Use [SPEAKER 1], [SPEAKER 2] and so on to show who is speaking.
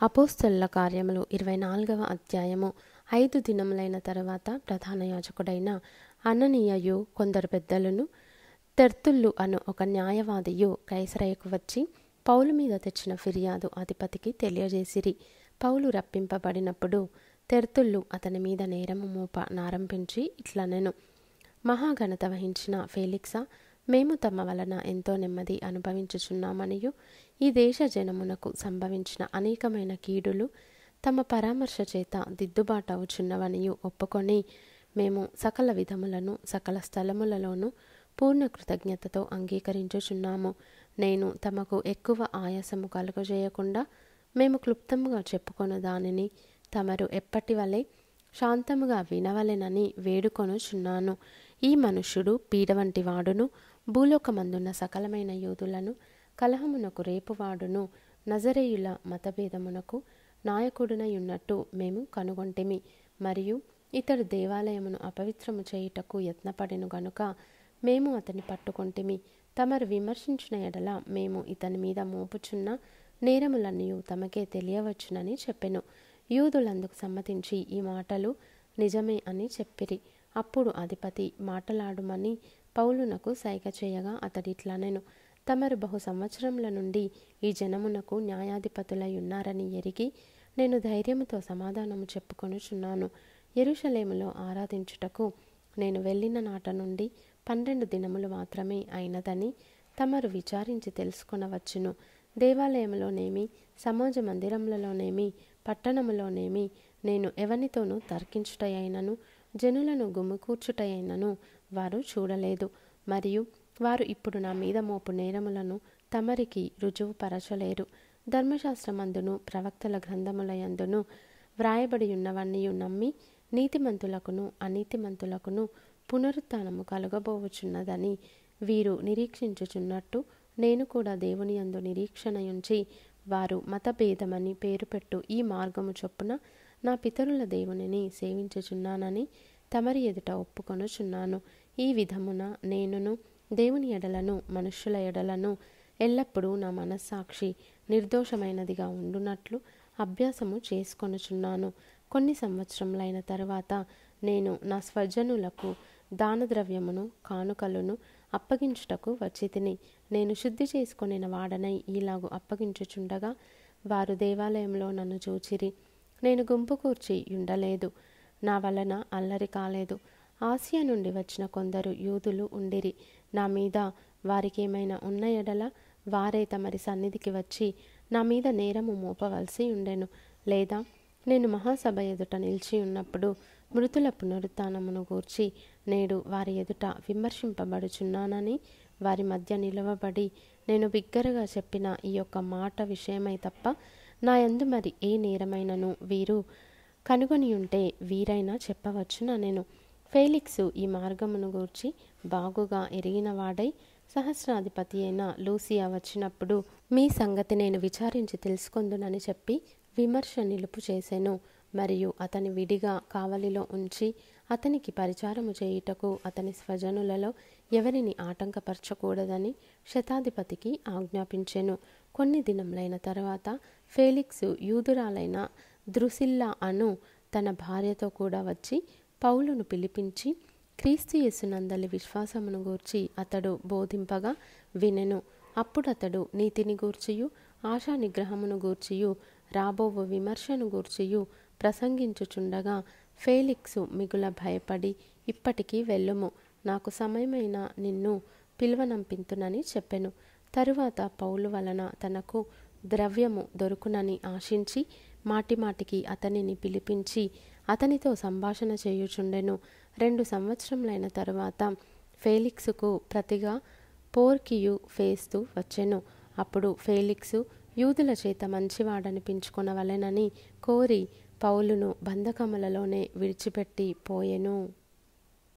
[SPEAKER 1] అపోస్తలుల కార్యములు 24వ అధ్యాయము. 5 దినములైన తరువాత ప్రధాన యాజకుడైన అననీయయు కొందరు పెద్దలను తెర్తుల్లు అను ఒక న్యాయవాదియు కైసరయకు వచ్చి పౌలు మీద తెచ్చిన ఫిర్యాదు అధిపతికి తెలియజేసిరి. పౌలు రప్పింపబడినప్పుడు తెర్తుల్లు అతని మీద నేరము మోప నారంభించి ఇట్లనెను: మహాఘనత వహించిన ఫేలిక్సా, మేము తమ వలన ఎంతో నెమ్మది అనుభవించుచున్నామనియు ఈ దేశ జనమునకు సంభవించిన అనేకమైన కీడులు తమ పరామర్శ చేత దిద్దుబాటు అవుచున్నవనియు ఒప్పుకొని మేము సకల విధములను సకల స్థలములలోనూ పూర్ణ కృతజ్ఞతతో అంగీకరించుచున్నాము. నేను తమకు ఎక్కువ ఆయాసము కలుగజేయకుండా మేము క్లుప్తముగా చెప్పుకొను దానిని తమరు ఎప్పటి వలె శాంతముగా వినవలెనని వేడుకొనుచున్నాను. ఈ మనుష్యుడు పీడ వంటి వాడును, భూలోకమందున్న సకలమైన యూదులను కలహమునకు రేపువాడును, నజరేయుల మతభేదమునకు నాయకుడునయున్నట్టు మేము కనుగొంటిమి. మరియు ఇతడు దేవాలయమును అపవిత్రము చేయుటకు యత్నపడెను గనుక మేము అతని పట్టుకొంటిమి. తమరు విమర్శించిన ఎడల మేము ఇతని మీద మోపుచున్న నేరములన్నీ తమకే తెలియవచ్చునని చెప్పెను. యూదులందుకు సమ్మతించి ఈ మాటలు నిజమే అని చెప్పిరి. అప్పుడు అధిపతి మాటలాడుమని పౌలునకు సైగ చేయగా అతడిట్లనెను: తమరు బహు సంవత్సరముల నుండి ఈ జనమునకు న్యాయాధిపతులై ఉన్నారని ఎరిగి నేను ధైర్యముతో సమాధానము చెప్పుకొనుచున్నాను. యెరూషలేములో ఆరాధించుటకు నేను వెళ్ళిన నాట నుండి 12 దినములు మాత్రమే అయినదని తమరు విచారించి తెలుసుకొనవచ్చును. దేవాలయంలోనేమి, సమాజ మందిరములలోనేమి, పట్టణములోనేమి నేను ఎవనితోనూ తర్కించుటయైనను జనులను గుమికూర్చుటయైనను వారు చూడలేదు. మరియు వారు ఇప్పుడు నా మీద మోపు నేరములను తమరికి రుజువు పరచలేరు. ధర్మశాస్త్రమందును ప్రవక్తల గ్రంథములయందును వ్రాయబడి ఉన్నవన్నీయు నమ్మి నీతిమంతులకును అనీతిమంతులకును పునరుత్థానము కలుగబోవుచున్నదని వీరు నిరీక్షించుచున్నట్టు నేను కూడా దేవుని యందు నిరీక్షణయుంచి వారు మతభేదమని పేరు పెట్టు ఈ మార్గము చొప్పున నా పితరుల దేవునిని సేవించుచున్నానని తమరి ఎదుట ఒప్పుకొనుచున్నాను. ఈ విధమున నేనును దేవుని ఎడలను మనుష్యుల ఎడలను ఎల్లప్పుడూ నా మనస్సాక్షి నిర్దోషమైనదిగా ఉండునట్లు అభ్యాసము చేసుకొనుచున్నాను. కొన్ని సంవత్సరములైన తరువాత నేను నా స్వజనులకు దానద్రవ్యమును కానుకలను అప్పగించుటకు వచ్చితిని. నేను శుద్ధి చేసుకొనిన వాడనై ఈలాగు అప్పగించుచుండగా వారు దేవాలయంలో నన్ను చూచిరి. నేను గుంపు కూర్చి ఉండలేదు, నా వలన అల్లరి కాలేదు. ఆసియా నుండి వచ్చిన కొందరు యూదులు ఉండిరి. నా మీద వారికేమైనా ఉన్న ఎడల వారే తమరి సన్నిధికి వచ్చి నా మీద నేరము మోపవలసి ఉండెను. లేదా నేను మహాసభ ఎదుట నిలిచి ఉన్నప్పుడు మృతుల పునరుత్థానమును గూర్చి నేడు వారి ఎదుట విమర్శింపబడుచున్నానని వారి మధ్య నిలవబడి నేను బిగ్గరగా చెప్పిన ఈ యొక్క మాట విషయమై తప్ప నా యందు మరి ఏ నేరమైనను వీరు కనుగొని ఉంటే వీరైనా చెప్పవచ్చునా నేను. ఫేలిక్సు ఈ మార్గమును గూర్చి బాగుగా ఎరిగినవాడై సహస్రాధిపతి అయిన లూసియా వచ్చినప్పుడు మీ సంగతి నేను విచారించి తెలుసుకొందునని చెప్పి విమర్శ నిలుపు చేసెను. మరియు అతని విడిగా కావలిలో ఉంచి అతనికి పరిచారము చేయుటకు అతని స్వజనులలో ఎవరిని ఆటంకపరచకూడదని శతాధిపతికి ఆజ్ఞాపించెను. కొన్ని దినములైన తరువాత ఫేలిక్సు యూదురాలైన ద్రుసిల్లా అను తన భార్యతో కూడా వచ్చి పౌలును పిలిపించి క్రీస్తు యేసునందలి విశ్వాసమును గూర్చి అతడు బోధింపగా వినెను. అప్పుడతడు నీతిని గూర్చియు ఆశా నిగ్రహమును గూర్చియు రాబోవు విమర్శను గూర్చియు ప్రసంగించుచుండగా ఫేలిక్సు మిగుల భయపడి ఇప్పటికీ వెళ్ళుము, నాకు సమయమైన నిన్ను పిలువనంపింతునని చెప్పెను. తరువాత పౌలు వలన తనకు ద్రవ్యము దొరుకునని ఆశించి మాటిమాటికి అతనిని పిలిపించి అతనితో సంభాషణ చేయుచుండెను. 2 సంవత్సరములైన తరువాత ఫేలిక్సుకు ప్రతిగా పోర్కియు ఫేస్తు వచ్చెను. అప్పుడు ఫేలిక్సు యూదుల చేత మంచివాడనిపించుకొనవలెనని కోరి పౌలును బంధకములలోనే విడిచిపెట్టి పోయెను.